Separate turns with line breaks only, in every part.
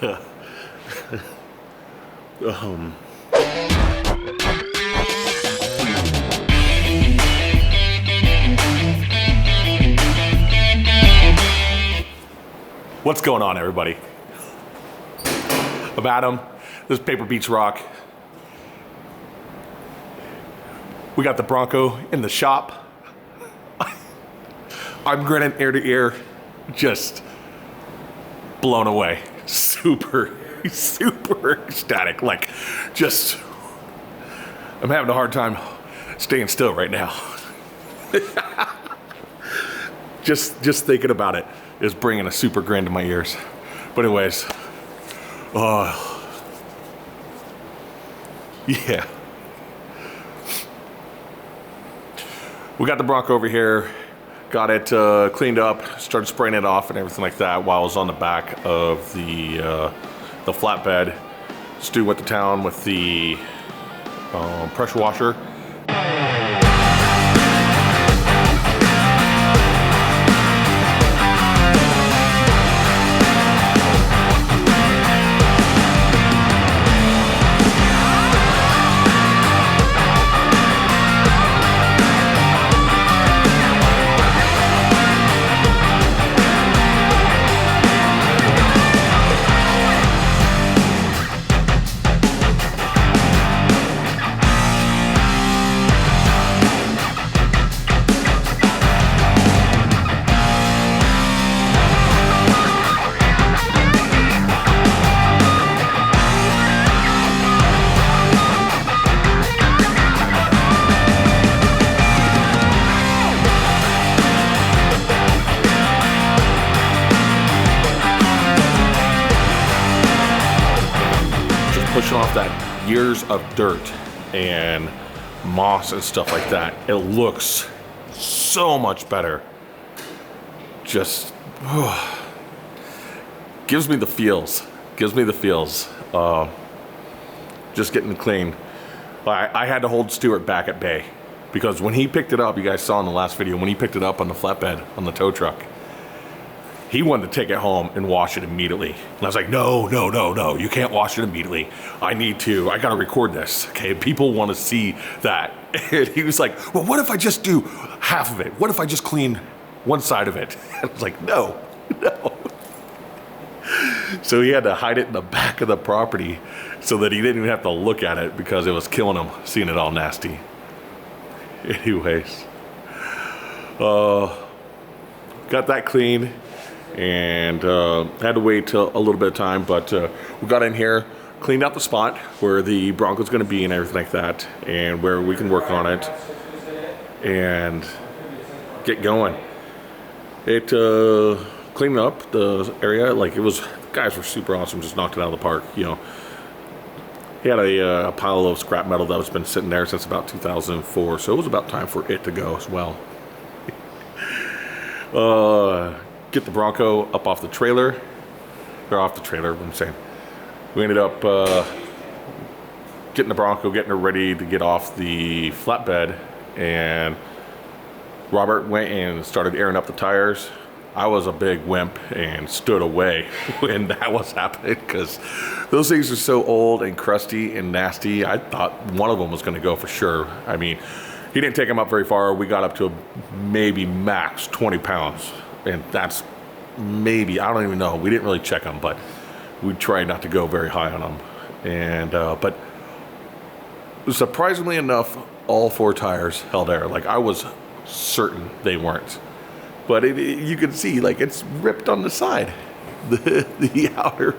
What's going on, everybody? I'm Adam. This is Paper Beach Rock. We got the Bronco in the shop. I'm grinning ear to ear, just blown away. Super ecstatic. Like, just, I'm having a hard time staying still right now. just thinking about it is bringing a super grin to my ears. But anyways, yeah. We got the Bronco over here, got it cleaned up, started spraying it off and everything like that while I was on the back of the flatbed. Stu went to town with the pressure washer. Pushing off that years of dirt and moss and stuff like that. It looks so much better. Just gives me the feels. Just getting clean. I had to hold Stuart back at bay because when he picked it up, you guys saw in the last video, when he picked it up on the flatbed on the tow truck, he wanted to take it home and wash it immediately. And I was like, no, you can't wash it immediately. I gotta record this, okay? People wanna see that. And he was like, well, what if I just do half of it? What if I just clean one side of it? And I was like, no. So he had to hide it in the back of the property so that he didn't even have to look at it because it was killing him, seeing it all nasty. Anyways, got that clean. And had to wait till a little bit of time, but we got in here, cleaned out the spot where the Bronco's going to be and everything like that, and where we can work on it and get going. It cleaned up the area. Like, it was, guys were super awesome, just knocked it out of the park. You know, he had a pile of scrap metal that was been sitting there since about 2004, so it was about time for it to go as well. Get the Bronco up off the trailer, I'm saying. We ended up getting the Bronco, getting her ready to get off the flatbed, and Robert went and started airing up the tires. I was a big wimp and stood away when that was happening because those things are so old and crusty and nasty. I thought one of them was gonna go for sure. I mean, he didn't take them up very far. We got up to maybe max 20 pounds. And that's maybe, I don't even know. We didn't really check them, but we tried not to go very high on them. And, but surprisingly enough, all four tires held air. Like, I was certain they weren't. But you can see, like, it's ripped on the side. The outer,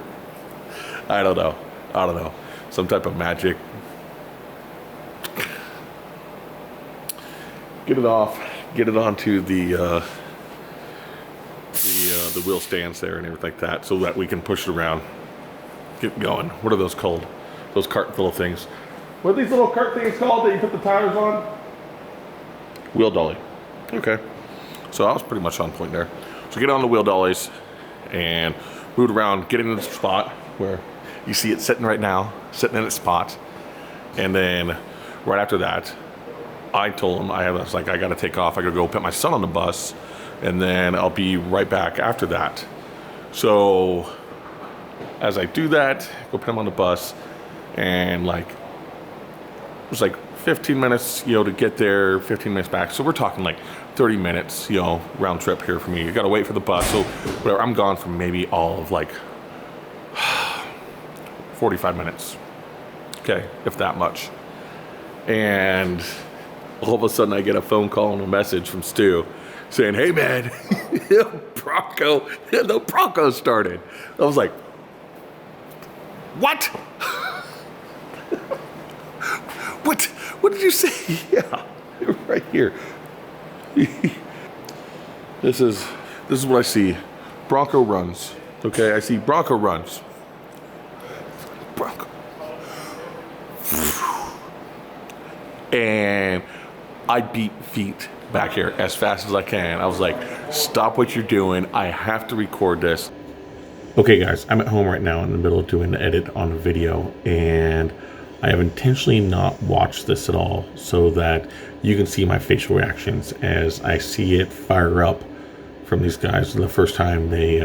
I don't know. Some type of magic. Get it off, get it onto the wheel stands there and everything like that so that we can push it around, get going. What are those called? Those cart little things. What are these little cart things called that you put the tires on? Wheel dolly. Okay. So I was pretty much on point there. So get on the wheel dollies and move it around, get in the spot where you see it sitting right now, sitting in its spot. And then right after that, I told him, I was like, I gotta take off. I gotta go put my son on the bus, and then I'll be right back after that. So as I do that, go put him on the bus, and like it was like 15 minutes, you know, to get there, 15 minutes back. So we're talking like 30 minutes, you know, round trip here for me. You got to wait for the bus. So whatever, I'm gone for maybe all of like 45 minutes. Okay, if that much. And all of a sudden I get a phone call and a message from Stu saying, "Hey man, the Bronco started." I was like, "What?" What did you say? Yeah, right here. This is what I see. Bronco runs. Okay, I see Bronco runs. Bronco. And I beat feet back here as fast as I can. I was like, stop what you're doing. I have to record this. Okay guys, I'm at home right now in the middle of doing the edit on a video, and I have intentionally not watched this at all so that you can see my facial reactions as I see it fire up from these guys the first time they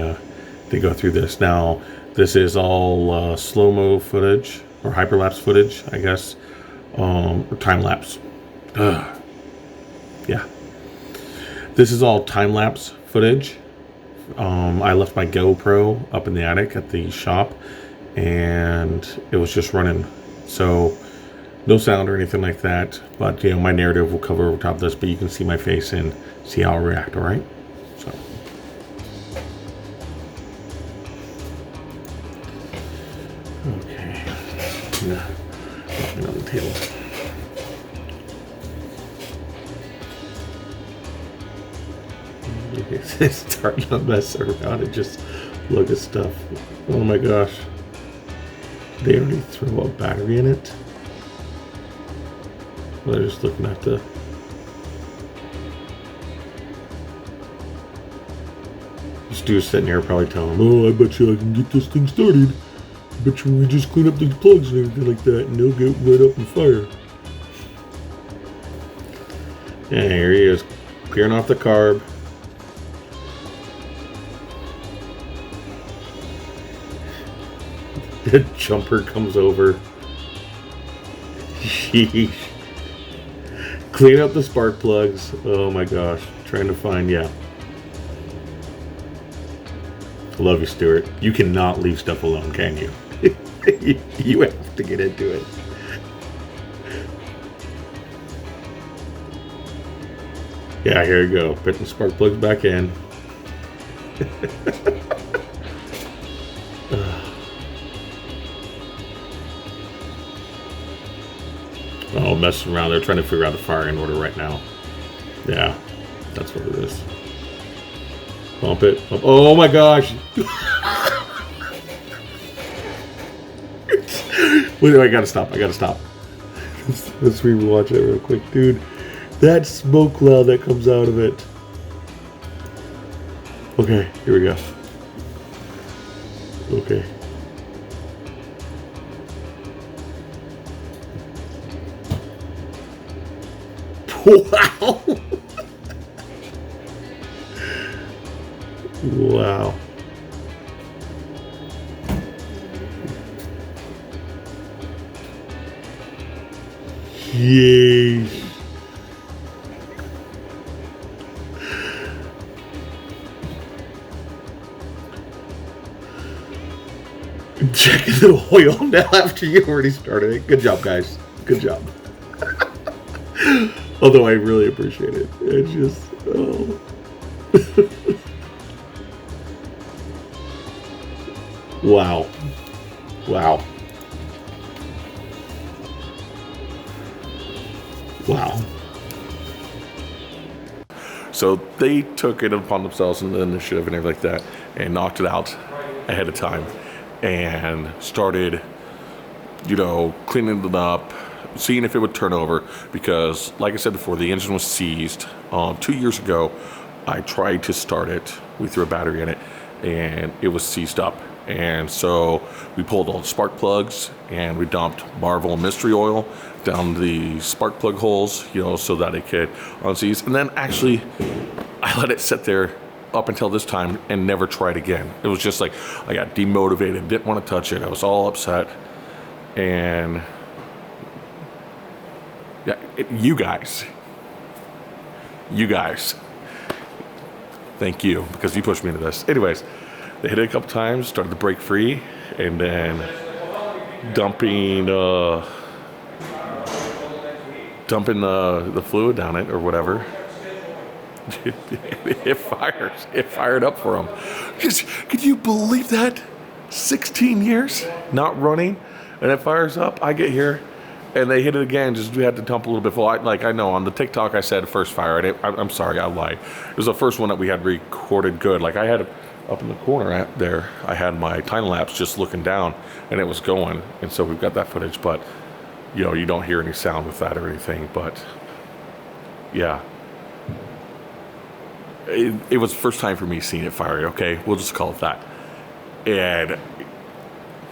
go through this. Now, this is all slow-mo footage or hyperlapse footage, I guess, or time-lapse. Yeah. This is all time-lapse footage. I left my GoPro up in the attic at the shop, and it was just running. So no sound or anything like that, but you know, my narrative will cover over top of this, but you can see my face and see how I react. All right, so okay, nothing on the table. It's starting to mess around and just look at stuff. Oh my gosh. They already threw a battery in it. They're just looking at the... This dude's sitting here probably telling them, "Oh, I bet you I can get this thing started. I bet you we just clean up these plugs and everything like that, and they'll get right up and fire." And here he is, clearing off the carb. The jumper comes over. Sheesh. Clean up the spark plugs. Oh my gosh. Trying to find, yeah. I love you, Stuart. You cannot leave stuff alone, can you? You have to get into it. Yeah, here you go. Putting the spark plugs back in. Oh, messing around. They're trying to figure out the firing order right now. Yeah, that's what it is. Bump it. Bump. Oh my gosh. Wait, I gotta stop. Let's rewatch it real quick, dude. That smoke cloud that comes out of it. Okay, here we go. Okay. Wow. Wow. Yay. Checking the oil now after you already started it. Good job, guys. Good job. Although I really appreciate it. It's just, oh. Wow. Wow. Wow. So they took it upon themselves and the initiative and everything like that and knocked it out ahead of time and started, you know, cleaning it up, seeing if it would turn over, because like I said before, the engine was seized. 2 years ago, I tried to start it. We threw a battery in it and it was seized up. And so we pulled all the spark plugs and we dumped Marvel mystery oil down the spark plug holes, you know, so that it could unseize. And then actually I let it sit there up until this time and never tried again. It was just like I got demotivated, didn't want to touch it. I was all upset. And yeah, you guys, thank you, because you pushed me into this. Anyways, they hit it a couple times, started to break free, and then dumping the fluid down it or whatever. It fires. It fired up for them. Could you believe that? 16 years not running, and it fires up. I get here, and they hit it again. Just we had to dump a little bit full. I know on the TikTok I said first fire. I'm sorry, I lied. It was the first one that we had recorded good. Like I had it up in the corner there. I had my time lapse just looking down, and it was going. And so we've got that footage, but you know, you don't hear any sound with that or anything. But yeah. It was the first time for me seeing it fire, okay? We'll just call it that. And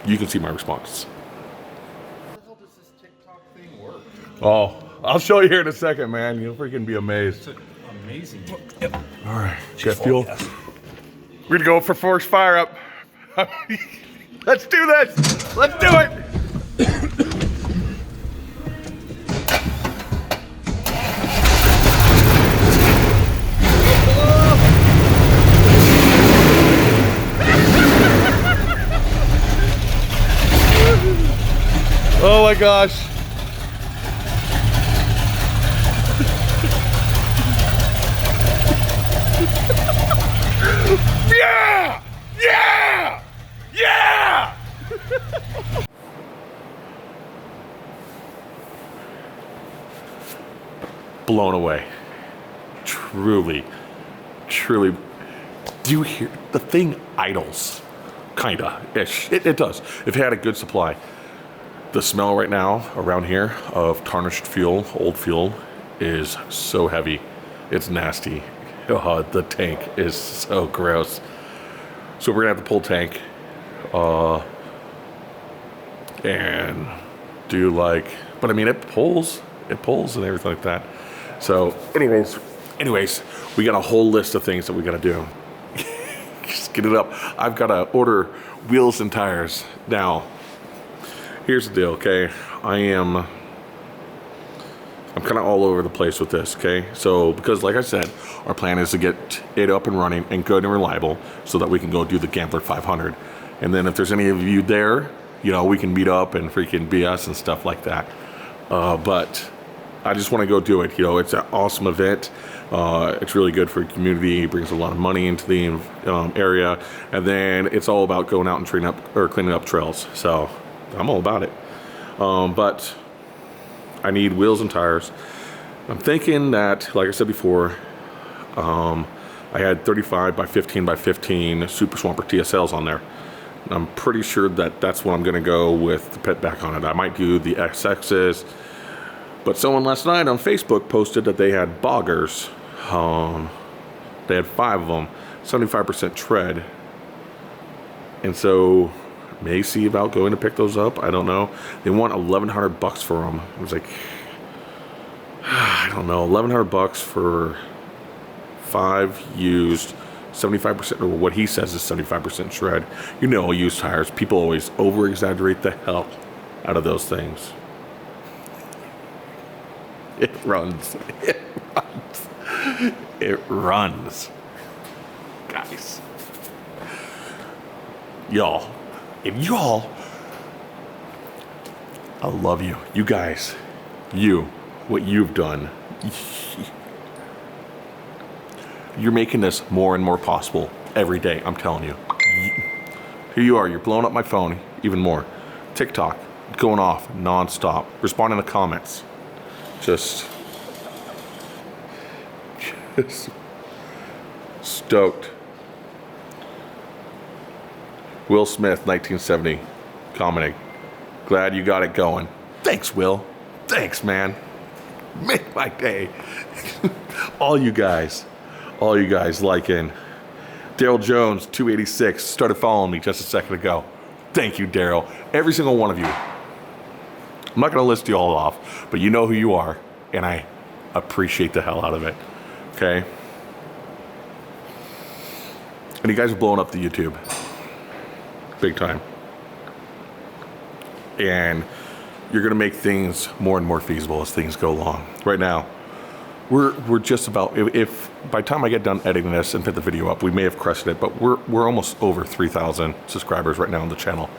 you can see my response.
How the hell does this TikTok thing work?
Oh, I'll show you here in a second, man. You'll freaking be amazed.
It's amazing.
Yep. All right, got fuel. We're gonna go for forced fire up. Let's do this. Let's do it. Oh my gosh. Yeah! Yeah! Yeah! Blown away. Truly. Do you hear the thing idles? Kinda ish. It does. If it had a good supply. The smell right now around here of tarnished fuel, old fuel, is so heavy. It's nasty. Oh, the tank is so gross. So we're gonna have to pull tank and do but I mean it pulls and everything like that. So anyways, we got a whole list of things that we gotta do. Just get it up. I've gotta order wheels and tires now. Here's the deal, okay? I'm kind of all over the place with this, okay? So, because like I said, our plan is to get it up and running and good and reliable so that we can go do the Gambler 500. And then if there's any of you there, you know, we can meet up and freaking BS and stuff like that. But I just want to go do it. You know, it's an awesome event. It's really good for the community. It brings a lot of money into the area. And then it's all about going out and cleaning up trails. So I'm all about it. But I need wheels and tires. I'm thinking that, like I said before, I had 35 by 15 by 15 Super Swamper TSLs on there. I'm pretty sure that that's what I'm gonna go with the pit back on it. I might do the XXs, but someone last night on Facebook posted that they had boggers. They had 5 of them, 75% tread. And so may see about going to pick those up. I don't know. They want $1,100 for them. I was like, I don't know, $1,100 for 5 used, 75%, or what he says is 75% shred. You know, used tires, people always over exaggerate the hell out of those things. It runs. It runs. Guys. Y'all. I love you. You guys, what you've done, you're making this more and more possible every day, I'm telling you. Here you are, you're blowing up my phone even more. TikTok, going off non-stop, responding to comments. Just stoked. Will Smith, 1970, commenting, glad you got it going. Thanks, Will. Thanks, man. Make my day. all you guys liking. Daryl Jones, 286, started following me just a second ago. Thank you, Daryl. Every single one of you. I'm not going to list you all off, but you know who you are, and I appreciate the hell out of it. Okay? And you guys are blowing up the YouTube. Big time. And you're gonna make things more and more feasible as things go along. Right now, we're just about, if by the time I get done editing this and put the video up, we may have crushed it, but we're almost over 3,000 subscribers right now on the channel.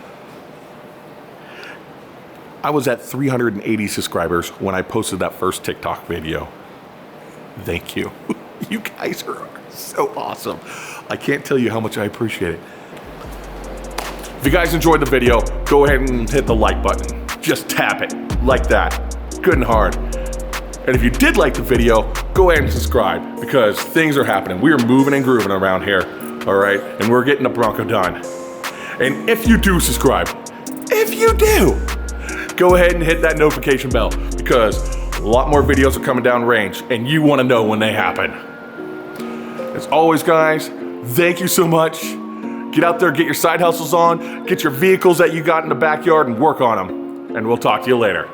I was at 380 subscribers when I posted that first TikTok video. Thank you. You guys are so awesome. I can't tell you how much I appreciate it. If you guys enjoyed the video, go ahead and hit the like button. Just tap it like that, good and hard. And if you did like the video, go ahead and subscribe because things are happening. We are moving and grooving around here, all right? And we're getting the Bronco done. And if you do subscribe, if you do, go ahead and hit that notification bell because a lot more videos are coming down range and you wanna know when they happen. As always, guys, thank you so much. Get out there, get your side hustles on, get your vehicles that you got in the backyard and work on them. And we'll talk to you later.